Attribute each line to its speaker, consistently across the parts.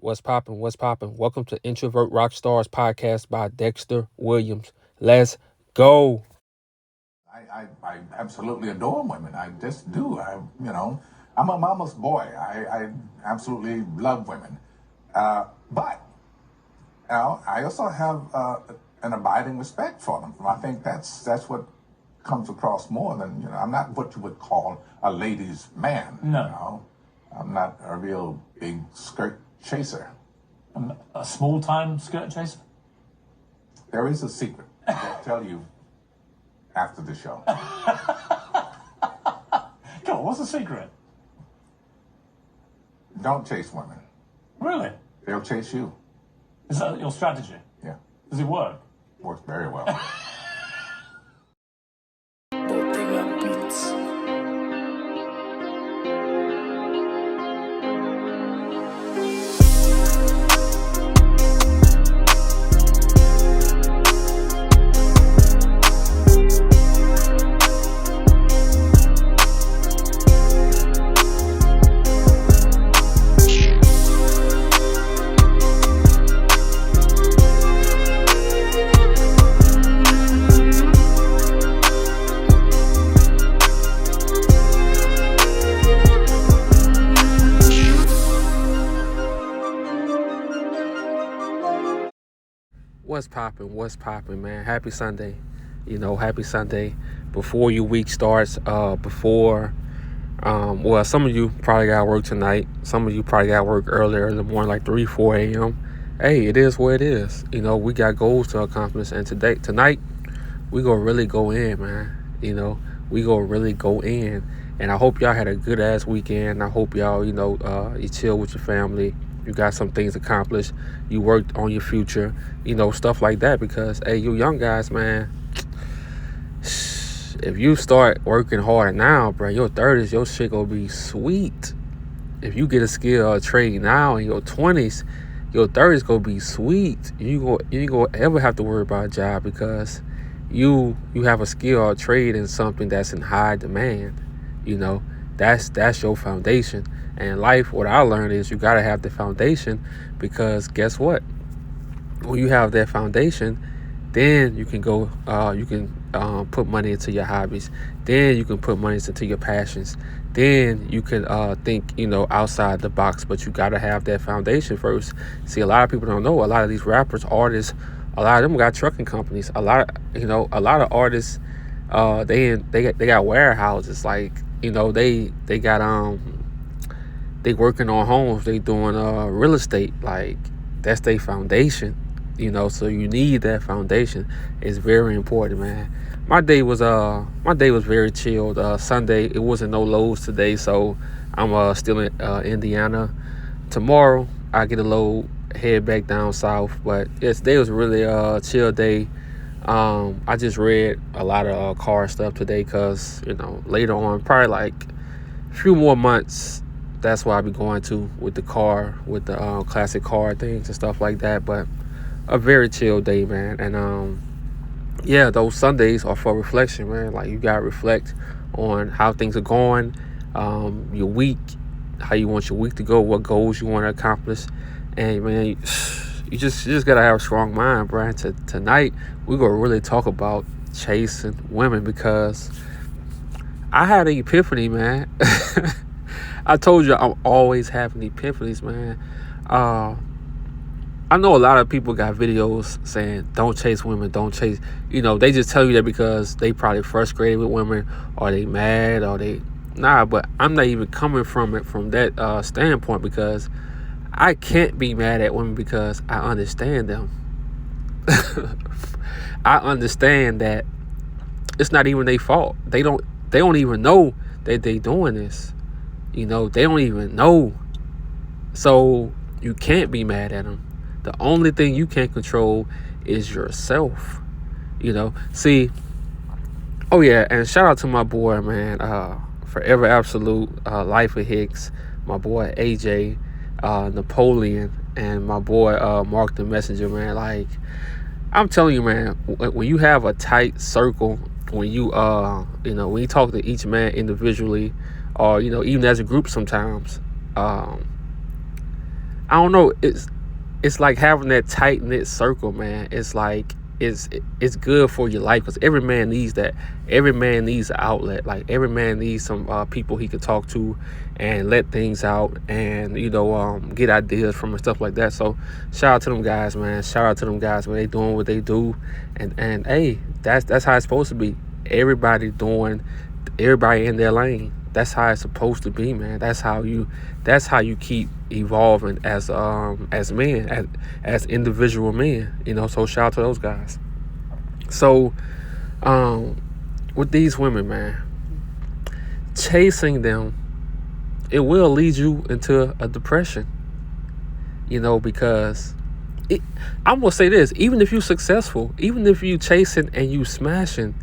Speaker 1: What's poppin'? What's poppin'? Welcome to Introvert Rockstars podcast by Dexter Williams. Let's go.
Speaker 2: I absolutely adore women. I just do. I'm a mama's boy. I absolutely love women. But I also have an abiding respect for them. I think that's what comes across more than, I'm not what you would call a ladies' man.
Speaker 3: No.
Speaker 2: I'm not a real big skirt chaser.
Speaker 3: A small-time skirt chaser?
Speaker 2: There is a secret. I'll tell you after the show.
Speaker 3: Come on, what's the secret?
Speaker 2: Don't chase women.
Speaker 3: Really?
Speaker 2: They'll chase you.
Speaker 3: Is that your strategy?
Speaker 2: Yeah.
Speaker 3: Does it work?
Speaker 2: Works very well.
Speaker 1: What's poppin', man? Happy Sunday. Happy Sunday. Before your week starts, some of you probably got work tonight. Some of you probably got work earlier in the morning, like 3, 4 a.m. Hey, it is what it is. We got goals to accomplish. And tonight, we gonna really go in, man. We gonna really go in. And I hope y'all had a good ass weekend. I hope y'all, you chill with your family. You got some things accomplished. You worked on your future, stuff like that. Because, hey, you young guys, man, if you start working hard now, bro, your 30s, your shit gonna be sweet. If you get a skill or a trade now in your 20s, your 30s gonna be sweet. You ain't gonna ever have to worry about a job because you have a skill or a trade in something that's in high demand. That's your foundation. And life, what I learned is you gotta have the foundation, because guess what? When you have that foundation, then you can go, put money into your hobbies. Then you can put money into your passions. Then you can think, outside the box. But you gotta have that foundation first. See, a lot of people don't know. A lot of these rappers, artists, a lot of them got trucking companies. A lot of artists, they got warehouses. Like, they got they working on homes. They doing real estate. Like, that's their foundation. So you need that foundation. It's very important, man. My day was very chilled. Sunday, it wasn't no lows today, so I'm still in Indiana. Tomorrow I get a load, head back down south. But today was really a chill day. I just read a lot of car stuff today, because later on, probably like a few more months, that's what I'll be going to with the car, with the classic car things and stuff like that. But a very chill day, man. And those Sundays are for reflection, man. Like, you gotta reflect on how things are going, your week, how you want your week to go, what goals you want to accomplish. And man, you just gotta have a strong mind, bro. Tonight we're gonna really talk about chasing women, because I had an epiphany, man. I told you I'm always having epiphanies, man. I know a lot of people got videos saying don't chase women, don't chase. They just tell you that because they probably frustrated with women, or they mad, or but I'm not even coming from it from that standpoint, because I can't be mad at women, because I understand them. I understand that it's not even their fault. They don't even know that they doing this. They don't even know. So you can't be mad at them. The only thing you can't control is yourself. See. Oh yeah, and shout out to my boy, man. Forever Absolute, Life of Hicks, my boy AJ, Napoleon, and my boy Mark the Messenger, man. Like, I'm telling you, man, when you have a tight circle, when you when you talk to each man individually, or even as a group sometimes, I don't know. It's like having that tight knit circle, man. It's like it's good for your life because every man needs that. Every man needs an outlet. Like every man needs some people he could talk to and let things out and get ideas from and stuff like that. So shout out to them guys, man. Shout out to them guys, man. They doing what they do, and hey, that's how it's supposed to be. Everybody in their lane. That's how it's supposed to be, man. That's how you keep evolving as men, as individual men, so shout out to those guys. So with these women, man, chasing them, it will lead you into a depression, because I'm gonna say this, even if you're successful, even if you chasing and you smashing,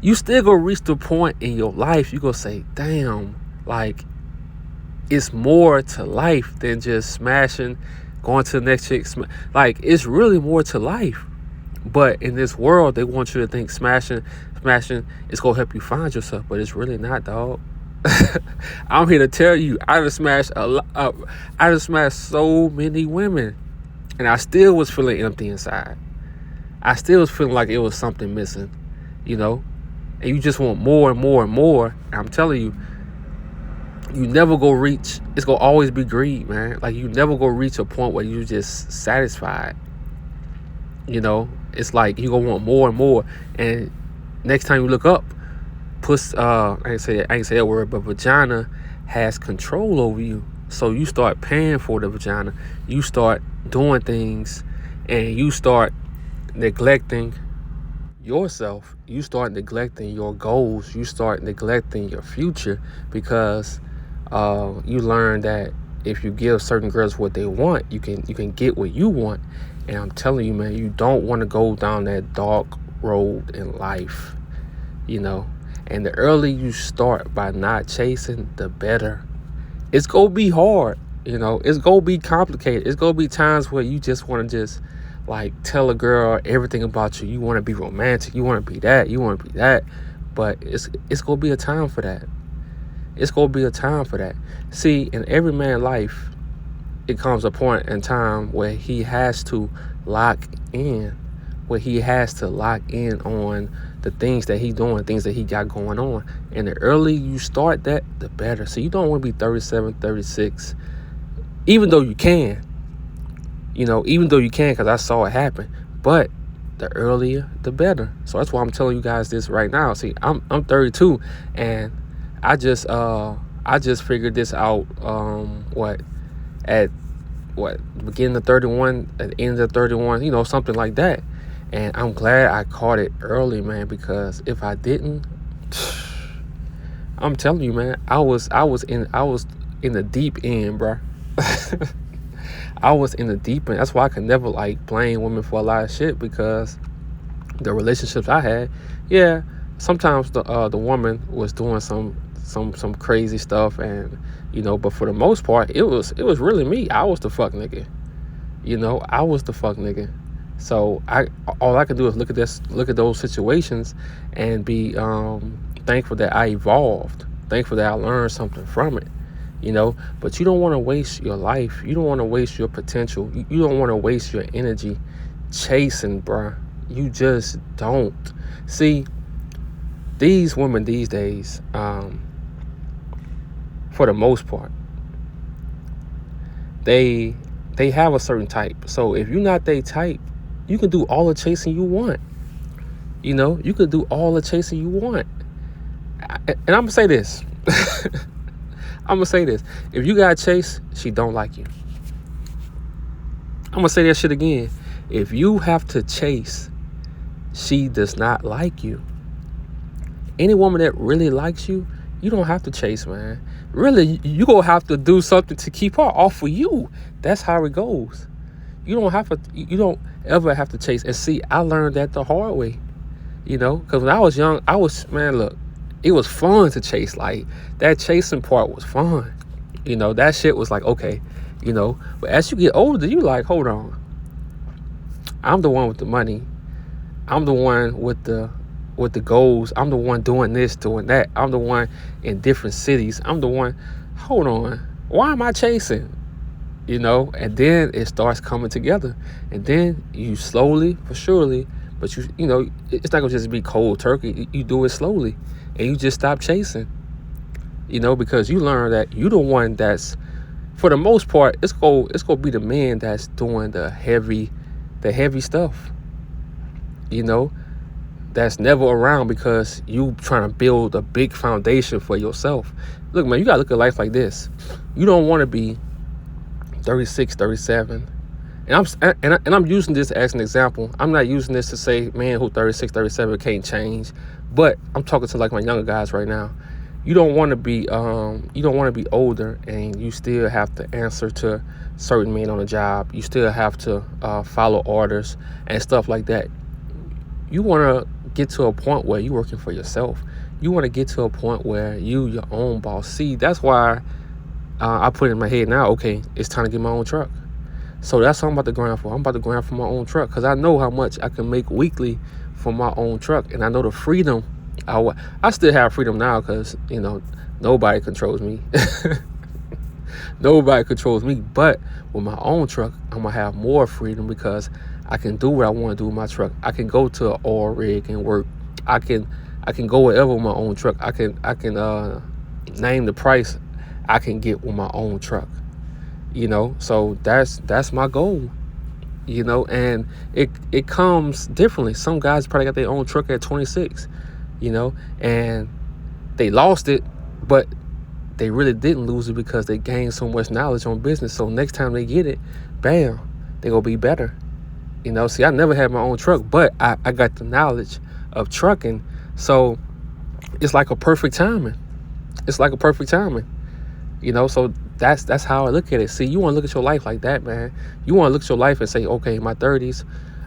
Speaker 1: you still gonna reach the point in your life you gonna say, damn, like it's more to life than just smashing, going to the next chick. Like it's really more to life. But in this world, they want you to think smashing is gonna help you find yourself, but it's really not, dog. I'm here to tell you, I just smashed so many women, and I still was feeling empty inside. I still was feeling like it was something missing, and you just want more and more and more. And I'm telling you, you never go reach. It's gonna always be greed, man. Like you never go reach a point where you just satisfied. It's like you gonna want more and more. And next time you look up, I ain't say that word, but vagina has control over you. So you start paying for the vagina. You start doing things, and you start neglecting yourself. You start neglecting your goals. You start neglecting your future because you learn that if you give certain girls what they want, you can get what you want. And I'm telling you, man, you don't want to go down that dark road in life, And the earlier you start by not chasing, the better. It's gonna be hard, It's gonna be complicated. It's gonna be times where you just want to just like tell a girl everything about you. You want to be romantic. You want to be that. You want to be that. But it's gonna be a time for that. It's gonna be a time for that. See, in every man's life, it comes a point in time where he has to lock in, on the things that he's doing, things that he got going on. And the earlier you start that, the better. So you don't want to be 37, 36, even though you can, because I saw it happen. But the earlier, the better. So that's why I'm telling you guys this right now. See, I'm 32, and I just figured this out. At beginning of 31, at the end of 31, something like that. And I'm glad I caught it early, man, because if I didn't, I'm telling you, man, I was in the deep end, bro. I was in the deep end. That's why I can never blame women for a lot of shit, because the relationships I had, yeah, sometimes the woman was doing some crazy stuff, and but for the most part, it was really me. I was the fuck nigga. I was the fuck nigga. So all I can do is look at those situations and be thankful that I evolved, thankful that I learned something from it. But you don't want to waste your life. You don't want to waste your potential. You don't want to waste your energy chasing, bruh. You just don't. See, these women these days, for the most part, they have a certain type. So if you're not they type, you can do all the chasing you want. You could do all the chasing you want. And I'm gonna say this. If you got chase, she don't like you. I'm gonna say that shit again. If you have to chase, she does not like you. Any woman that really likes you, you don't have to chase, man. Really, you gonna have to do something to keep her off of you. That's how it goes. You don't ever have to chase. And see, I learned that the hard way. Because when I was young, look, it was fun to chase. Like, that chasing part was fun. That shit was like, okay, But as you get older, you like, hold on. I'm the one with the money. I'm the one with the goals. I'm the one doing this, doing that. I'm the one in different cities. I'm the one. Hold on. Why am I chasing? and then it starts coming together, and then you slowly but surely, but it's not gonna just be cold turkey. You do it slowly, and you just stop chasing, because you learn that you the one that's, for the most part, it's gonna be the man that's doing the heavy stuff, that's never around, because you trying to build a big foundation for yourself. Look, man, you gotta look at life like this. You don't want to be 36, 37. And I'm using this as an example. I'm not using this to say, man, who 36, 37 can't change. But I'm talking to like my younger guys right now. You don't want to be older and you still have to answer to certain men on the job. You still have to follow orders and stuff like that. You want to get to a point where you're working for yourself. You want to get to a point where you're your own boss. See, that's why I put in my head now, okay, it's time to get my own truck. So that's what I'm about to grind for. I'm about to grind for my own truck, because I know how much I can make weekly for my own truck. And I know the freedom. I still have freedom now, because, nobody controls me. Nobody controls me. But with my own truck, I'm going to have more freedom, because I can do what I want to do with my truck. I can go to an oil rig and work. I can go wherever with my own truck. I can name the price I can get with my own truck. So that's my goal. And it comes differently. Some guys probably got their own truck at 26, and they lost it, but they really didn't lose it, because they gained so much knowledge on business. So next time they get it, bam, they gonna be better. See, I never had my own truck, but I got the knowledge of trucking. So it's like a perfect timing. So that's how I look at it. See, you want to look at your life like that, man. You want to look at your life and say, okay, in my 30s,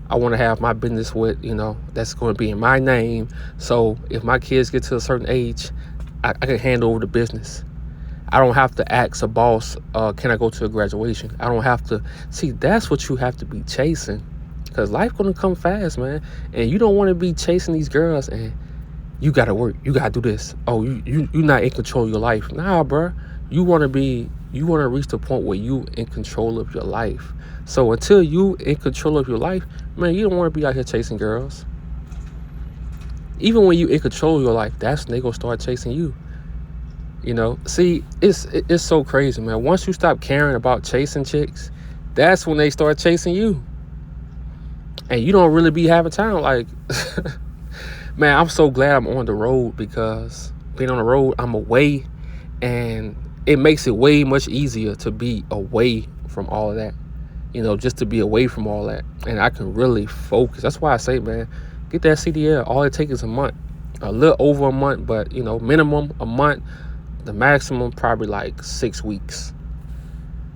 Speaker 1: I want to have my business with, that's going to be in my name. So if my kids get to a certain age, I can hand over the business. I don't have to ask a boss, can I go to a graduation? I don't have to. See, that's what you have to be chasing, because life going to come fast, man. And you don't want to be chasing these girls and you got to work. You got to do this. Oh, you're not in control of your life. Nah, bro. You want to reach the point where you in control of your life. So until you in control of your life, man, you don't want to be out here chasing girls. Even when you in control of your life, that's when they gonna start chasing you. See, it's so crazy, man. Once you stop caring about chasing chicks, that's when they start chasing you. And you don't really be having time. Like, man, I'm so glad I'm on the road, because being on the road, I'm away, and it makes it way much easier to be away from all of that, just to be away from all that. And I can really focus. That's why I say, man, get that CDL. All it takes is a month, a little over a month, but, minimum a month, the maximum probably like 6 weeks.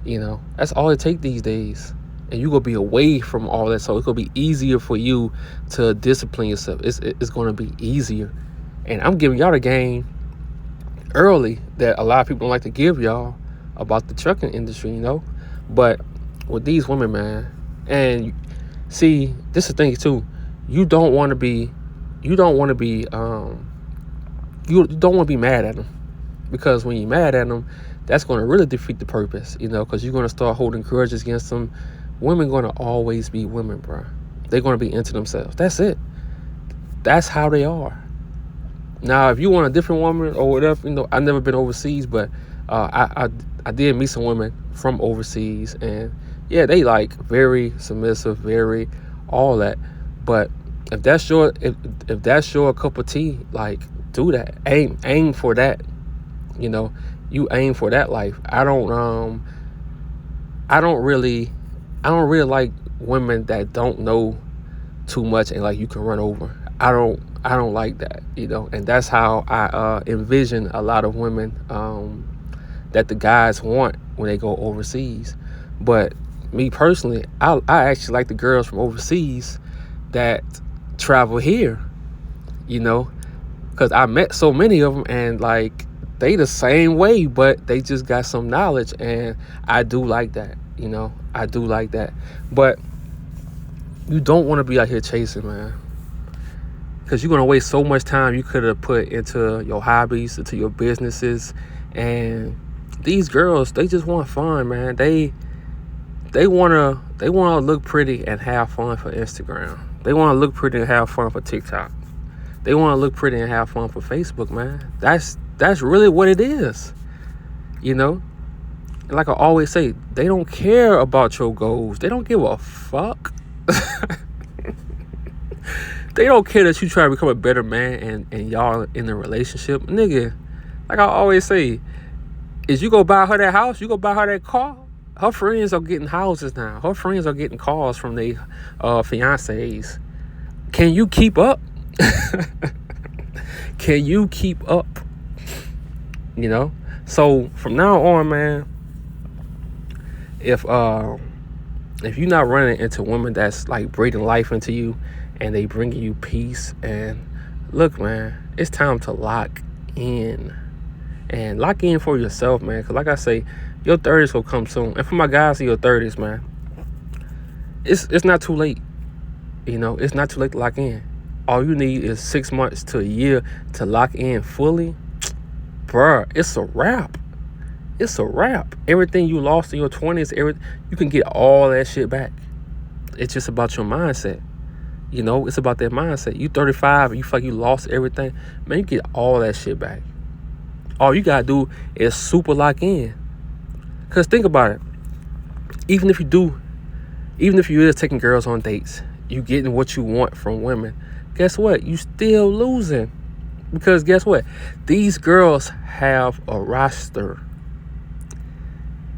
Speaker 1: That's all it takes these days. And you're going to be away from all that. So it's going to be easier for you to discipline yourself. It's going to be easier. And I'm giving y'all the game early that a lot of people don't like to give y'all about the trucking industry, But with these women, man, and see, this is the thing too. You don't want to be mad at them, because when you're mad at them, that's going to really defeat the purpose, because you're going to start holding grudges against them. Women going to always be women, bro. They're going to be into themselves. That's it. That's how they are. Now, if you want a different woman or whatever, I've never been overseas, but I did meet some women from overseas, and yeah, they like very submissive, very all that. But if that's your cup of tea, like, do that. Aim for that. You aim for that life. I don't really like women that don't know too much and like you can run over. I don't like that, and that's how I envision a lot of women that the guys want when they go overseas. But me personally, I actually like the girls from overseas that travel here, because I met so many of them, and like, they the same way, but they just got some knowledge, and I do like that. I do like that. But you don't want to be out here chasing, man, because you're going to waste so much time you could have put into your hobbies, into your businesses. And these girls, they just want fun, man. They they wanna look pretty and have fun for Instagram. They wanna look pretty and have fun for TikTok. They wanna look pretty and have fun for Facebook, man. That's really what it is. You know? And like I always say, they don't care about your goals. They don't give a fuck. They don't care that you try to become a better man and y'all in a relationship. Nigga, like I always say, is you go buy her that house, you go buy her that car. Her friends are getting houses now. Her friends are getting cars from their fiancés. Can you keep up? Can you keep up? You know? So from now on, man, if you're not running into women that's like breathing life into you and they bringing you peace, and look, man, it's time to lock in. And lock in for yourself, man. Because like I say, your 30s will come soon. And for my guys in your 30s, man, it's not too late. You know, it's not too late to lock in. All you need is 6 months to a year to lock in fully. Bruh, it's a wrap. It's a wrap. Everything you lost in your 20s, you can get all that shit back. It's just about your mindset. You know, it's about that mindset. You 35 and you feel like you lost everything. Man, you get all that shit back. All you gotta do is super lock in. Cause think about it. Even if you is taking girls on dates, you getting what you want from women, guess what? You still losing. Because guess what? These girls have a roster.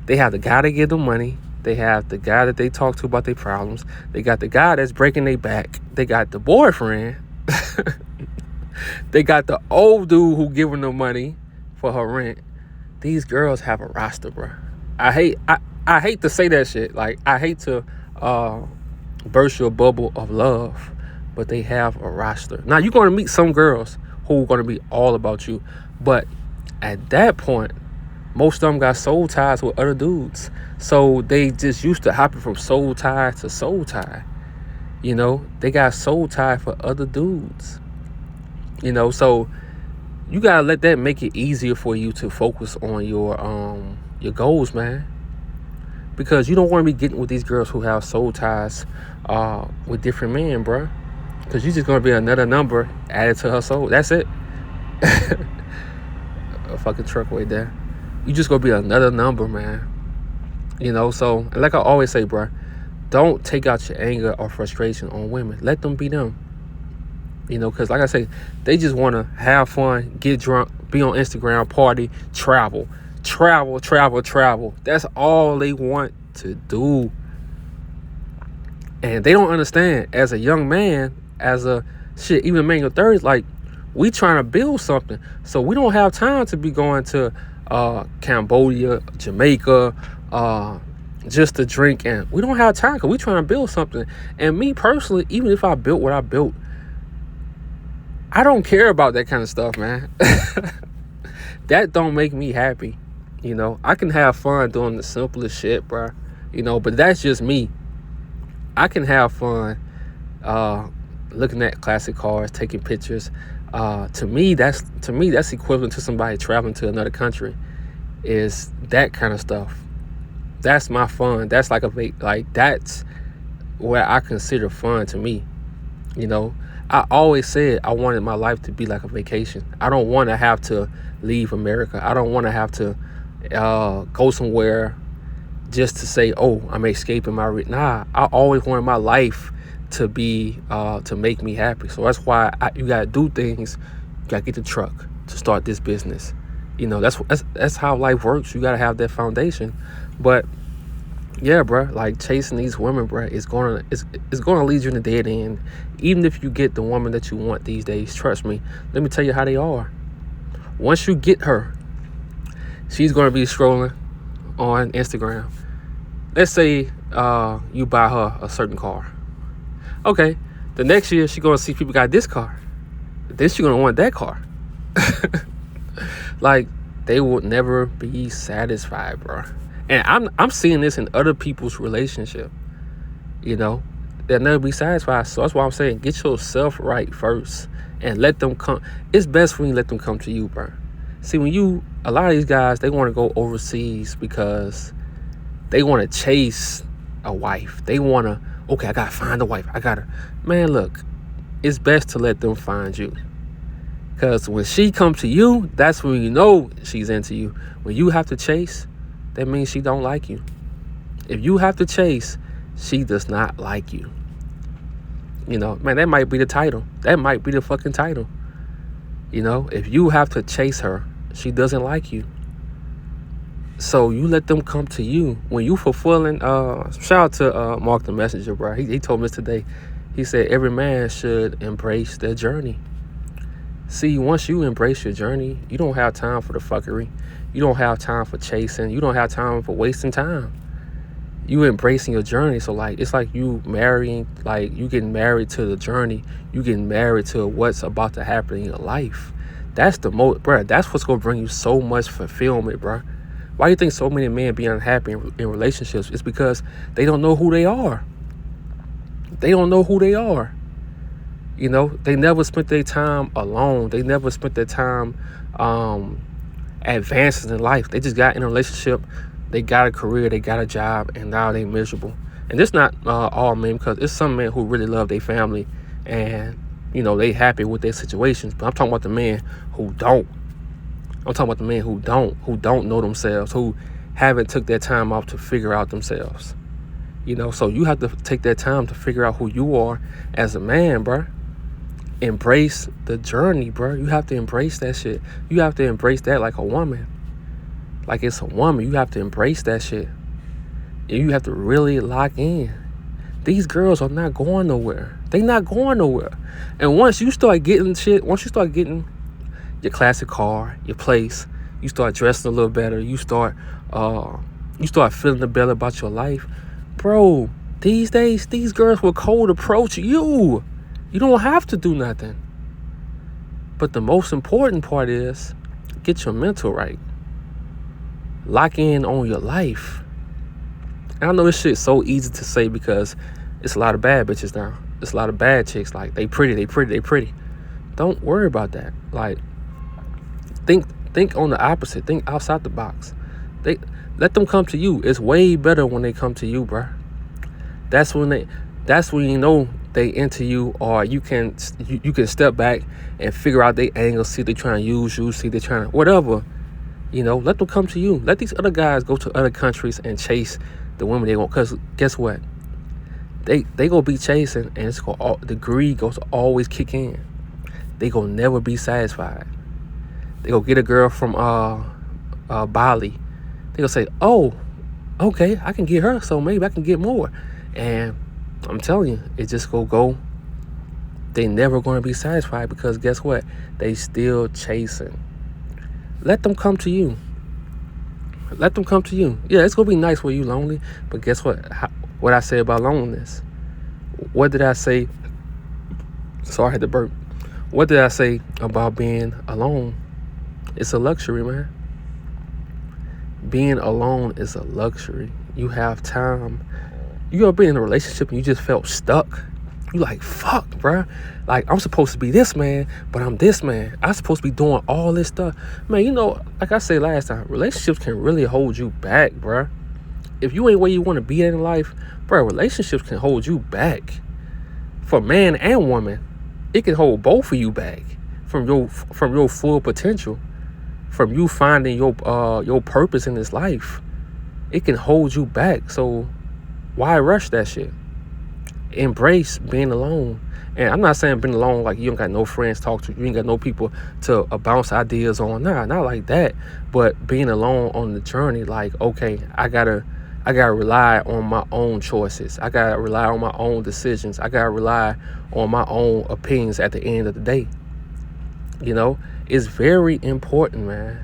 Speaker 1: They have the guy that give them money. They have the guy that they talk to about their problems. They got the guy that's breaking their back. They got the boyfriend. They got the old dude who giving them money for her rent. These girls have a roster, bro. I hate to say that shit. Like, I hate to burst your bubble of love, but they have a roster. Now, you're going to meet some girls who are going to be all about you, but at that point, most of them got soul ties with other dudes. So they just used to hopping from soul tie to soul tie. You know, they got soul tie for other dudes. You know, so you gotta let that make it easier for you to focus on your goals, man. Because you don't want to be getting with these girls who have soul ties with different men, bro. Because you're just gonna be another number added to her soul. That's it. A fucking truck right there. You just gonna be another number, man. You know, so like I always say, bro, don't take out your anger or frustration on women. Let them be them. You know, because like I say, they just want to have fun, get drunk, be on Instagram, party, travel. That's all they want to do. And they don't understand, as a young man, even a man in your 30s, like, we trying to build something. So we don't have time to be going to Cambodia, Jamaica, just to drink. And we don't have time because we trying to build something. And me personally, even if I built what I built, I don't care about that kind of stuff, man. That don't make me happy. You know, I can have fun doing the simplest shit, bro. You know, but that's just me. I can have fun looking at classic cars, taking pictures. To me, that's equivalent to somebody traveling to another country. Is that kind of stuff. That's my fun. That's that's what I consider fun to me. You know, I always said I wanted my life to be like a vacation. I don't want to have to leave America. I don't want to have to go somewhere just to say, oh, I'm escaping nah, I always wanted my life to be to make me happy. So that's why you gotta do things. You gotta get the truck to start this business. You know, that's how life works. You gotta have that foundation. But yeah, bro, like chasing these women, bro, it's gonna lead you in a dead end. Even if you get the woman that you want these days, trust me. Let me tell you how they are. Once you get her, she's gonna be scrolling on Instagram. Let's say you buy her a certain car. Okay, the next year she's gonna see people got this car. Then she's gonna want that car. Like, they would never be satisfied, bro. And I'm seeing this in other people's relationship. You know, they'll never be satisfied. So that's why I'm saying, get yourself right first and let them come. It's best when you let them come to you, bro. See, a lot of these guys, they want to go overseas because they want to chase a wife. They want to, okay, I got to find a wife. Man, look, it's best to let them find you. Because when she comes to you, that's when you know she's into you. When you have to chase, that means she don't like you. If you have to chase, she does not like you. You know, man, that might be the title. That might be the fucking title. You know, if you have to chase her, she doesn't like you. So you let them come to you. When you fulfilling, shout out to Mark the Messenger, bro. He told me this today. He said every man should embrace their journey. See, once you embrace your journey, you don't have time for the fuckery. You don't have time for chasing. You don't have time for wasting time. You embracing your journey. So like, it's like you marrying, like you getting married to the journey. You getting married to what's about to happen in your life. That's the most, bro. That's what's gonna bring you so much fulfillment, bro. Why do you think so many men be unhappy in relationships? It's because they don't know who they are. They don't know who they are. You know, they never spent their time alone. They never spent their time advancing in life. They just got in a relationship. They got a career. They got a job. And now they miserable. And it's not all men, because it's some men who really love their family. And, you know, they happy with their situations. But I'm talking about the men who don't. I'm talking about the men who don't know themselves, who haven't took their time out to figure out themselves. You know, so you have to take that time to figure out who you are as a man, bro. Embrace the journey, bro. You have to embrace that shit. You have to embrace that like a woman. Like it's a woman. You have to embrace that shit. And you have to really lock in. These girls are not going nowhere. They not going nowhere. And once you start getting shit, once you start getting your classic car, your place, you start dressing a little better, you start feeling better about your life, bro. These days, these girls will cold approach you. You don't have to do nothing. But the most important part is get your mental right. Lock in on your life. And I know this shit's so easy to say because it's a lot of bad bitches now. It's a lot of bad chicks. Like, they pretty. Don't worry about that. Like, think on the opposite. Think outside the box. Let them come to you. It's way better when they come to you, bro. That's when you know they into you, or you can step back and figure out their angle, see if they trying to use you, see if they trying to whatever. You know, let them come to you. Let these other guys go to other countries and chase the women they want. Cause guess what? They gonna be chasing, and the greed goes to always kick in. They gonna never be satisfied. They gonna get a girl from Bali. They gonna say, oh, okay, I can get her, so maybe I can get more. And I'm telling you, it just go. They never gonna be satisfied, because guess what? They still chasing. Let them come to you. Let them come to you. Yeah, it's gonna be nice when you lonely, but guess what? What I say about loneliness? What did I say? Sorry, I had to burp. What did I say about being alone? It's a luxury, man. Being alone is a luxury. You have time. You ever been in a relationship and you just felt stuck? You like, fuck, bruh. Like, I'm supposed to be this man, but I'm this man. I'm supposed to be doing all this stuff. Man, you know, like I said last time, relationships can really hold you back, bruh. If you ain't where you want to be in life, bruh, relationships can hold you back. For man and woman, it can hold both of you back from your full potential, from you finding your purpose in this life. It can hold you back. So why rush that shit? Embrace being alone. And I'm not saying being alone like you don't got no friends to talk to, you ain't got no people to bounce ideas on. Nah, not like that. But being alone on the journey, like, okay, I gotta rely on my own choices. I gotta rely on my own decisions. I gotta rely on my own opinions at the end of the day. You know, it's very important, man.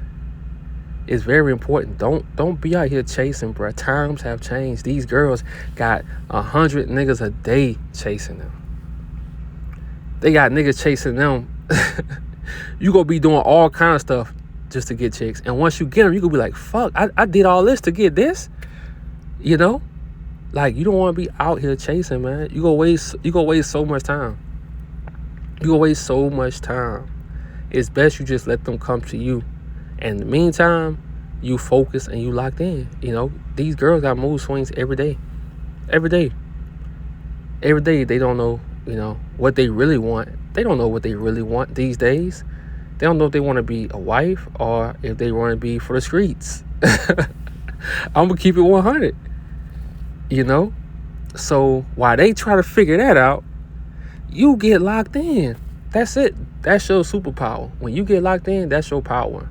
Speaker 1: It's very important. Don't be out here chasing, bro. Times have changed. These girls got 100 niggas a day chasing them. They got niggas chasing them. You gonna be doing all kind of stuff just to get chicks. And once you get them, you gonna be like, fuck, I did all this to get this. You know? Like, you don't want to be out here chasing, man. You gonna waste so much time. You gonna waste so much time. It's best you just let them come to you. And in the meantime, you focus and you locked in. You know, these girls got mood swings every day. every day. Every day they don't know, what they really want. They don't know what they really want these days. They don't know if they want to be a wife or if they want to be for the streets. I'm gonna keep it 100. So while they try to figure that out, you get locked in. That's it. That's your superpower. When you get locked in, that's your power.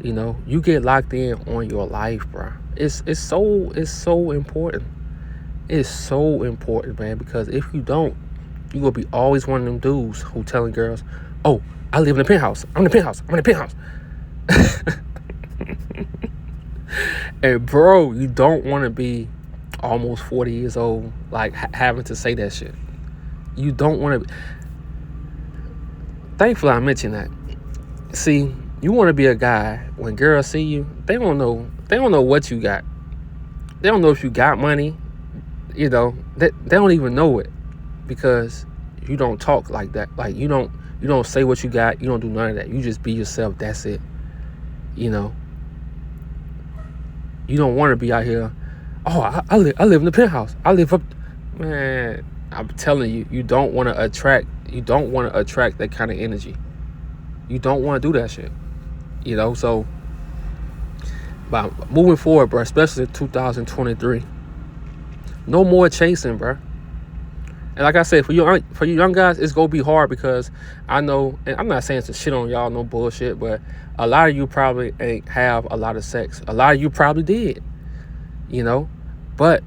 Speaker 1: You get locked in on your life, bro. It's so important. It's so important, man, because if you don't, you gonna be always one of them dudes who telling girls, "Oh, I live in the penthouse. I'm in the penthouse. I'm in the penthouse." And bro, you don't want to be almost 40 years old, like having to say that shit. You don't want to. Thankfully, I mentioned that. See, you want to be a guy when girls see you, they don't know what you got. They don't know if you got money. They don't even know it because you don't talk like that. Like you don't say what you got. You don't do none of that. You just be yourself. That's it. You don't want to be out here. Oh, I live in the penthouse. I live up. Man, I'm telling you, you don't want to attract that kind of energy. You don't want to do that shit. So by moving forward, bro, especially 2023, no more chasing, bro. And like I said, for you young guys, it's gonna be hard because I know, and I'm not saying to shit on y'all, no bullshit, but a lot of you probably ain't have a lot of sex. A lot of you probably did, but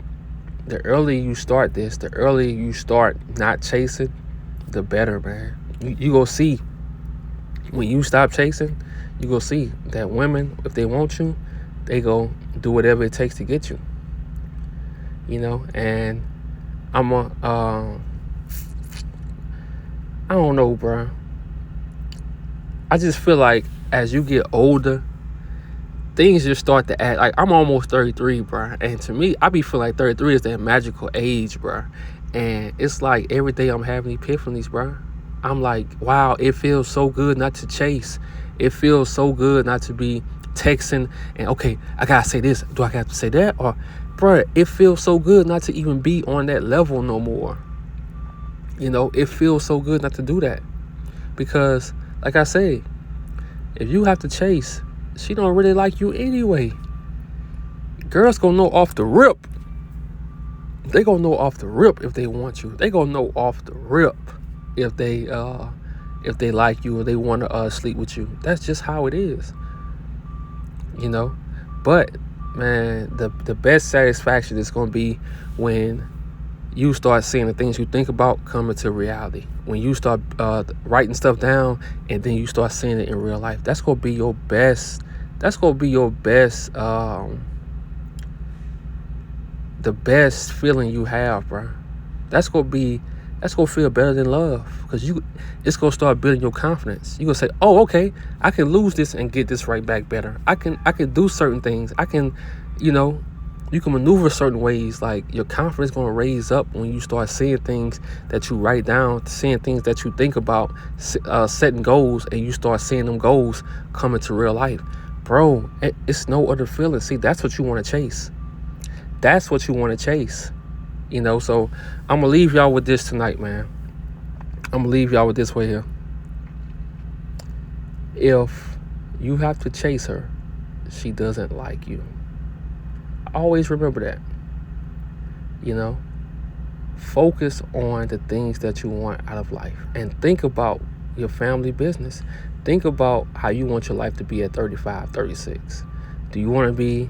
Speaker 1: the earlier you start this, the earlier you start not chasing, the better, man. You go see, when you stop chasing, you go see that women, if they want you, they go do whatever it takes to get you. And I don't know, bro. I just feel like as you get older, things just start to act like I'm almost 33, bro. And to me, I be feeling like 33 is that magical age, bro. And it's like every day I'm having epiphanies, bro. I'm like, wow, it feels so good not to chase. It feels so good not to be texting and, okay, I gotta say this. Do I have to say that? Or, bro, it feels so good not to even be on that level no more. It feels so good not to do that. Because, like I say, if you have to chase, she don't really like you anyway. Girls gonna know off the rip. They gonna know off the rip if they want you. They gonna know off the rip if they like you or they want to sleep with you. That's just how it is. But man, the best satisfaction is gonna be when you start seeing the things you think about come into reality. When you start writing stuff down and then you start seeing it in real life, that's gonna be your best. That's gonna be your best. The best feeling you have, bro. That's gonna feel better than love, because it's gonna start building your confidence. You gonna say, oh, okay, I can lose this and get this right back better. I can do certain things. I can, you can maneuver certain ways. Like your confidence gonna raise up when you start seeing things that you write down, seeing things that you think about, setting goals, and you start seeing them goals come into real life. Bro, it's no other feeling. See, that's what you want to chase. That's what you want to chase. So I'm gonna leave y'all with this tonight, man. I'm gonna leave y'all with this way here. If you have to chase her, she doesn't like you. Always remember that. Focus on the things that you want out of life and think about your family business. Think about how you want your life to be at 35, 36. Do you want to be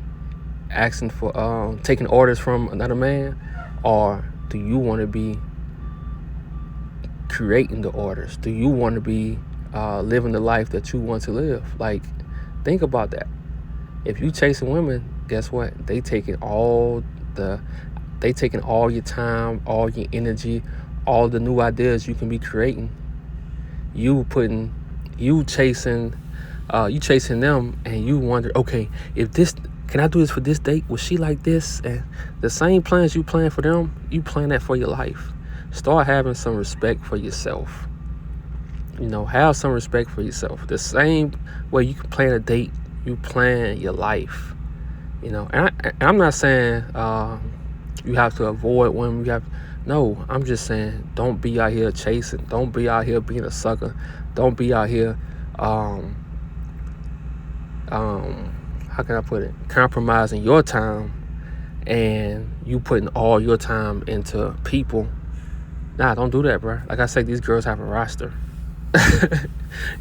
Speaker 1: asking for taking orders from another man, or do you want to be creating the orders? Do you want to be living the life that you want to live? Like, think about that. If you chasing women, guess what? They taking all your time, all your energy, all the new ideas you can be creating. You chasing them, and you wonder, okay, can I do this for this date? Was she like this? And the same plans you plan for them, you plan that for your life. Start having some respect for yourself. Have some respect for yourself. The same way you can plan a date, you plan your life. And I'm not saying You have to avoid women. No, I'm just saying, don't be out here chasing. Don't be out here being a sucker. Don't be out here, how can I put it? Compromising your time, and you putting all your time into people. Nah, don't do that, bro. Like I said, these girls have a roster.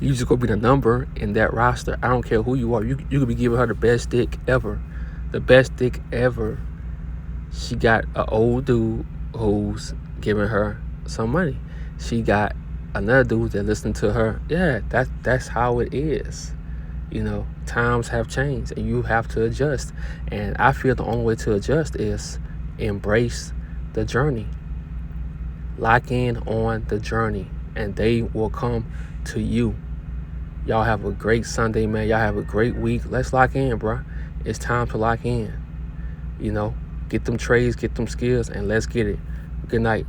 Speaker 1: You just gonna be the number in that roster. I don't care who you are. You could be giving her the best dick ever. The best dick ever. She got an old dude who's giving her some money. She got another dude that listened to her. Yeah, that's how it is. You know, times have changed and you have to adjust. And I feel the only way to adjust is embrace the journey. Lock in on the journey and they will come to you. Y'all have a great Sunday, man. Y'all have a great week. Let's lock in, bro. It's time to lock in. You know, get them trades, get them skills, and let's get it. Good night.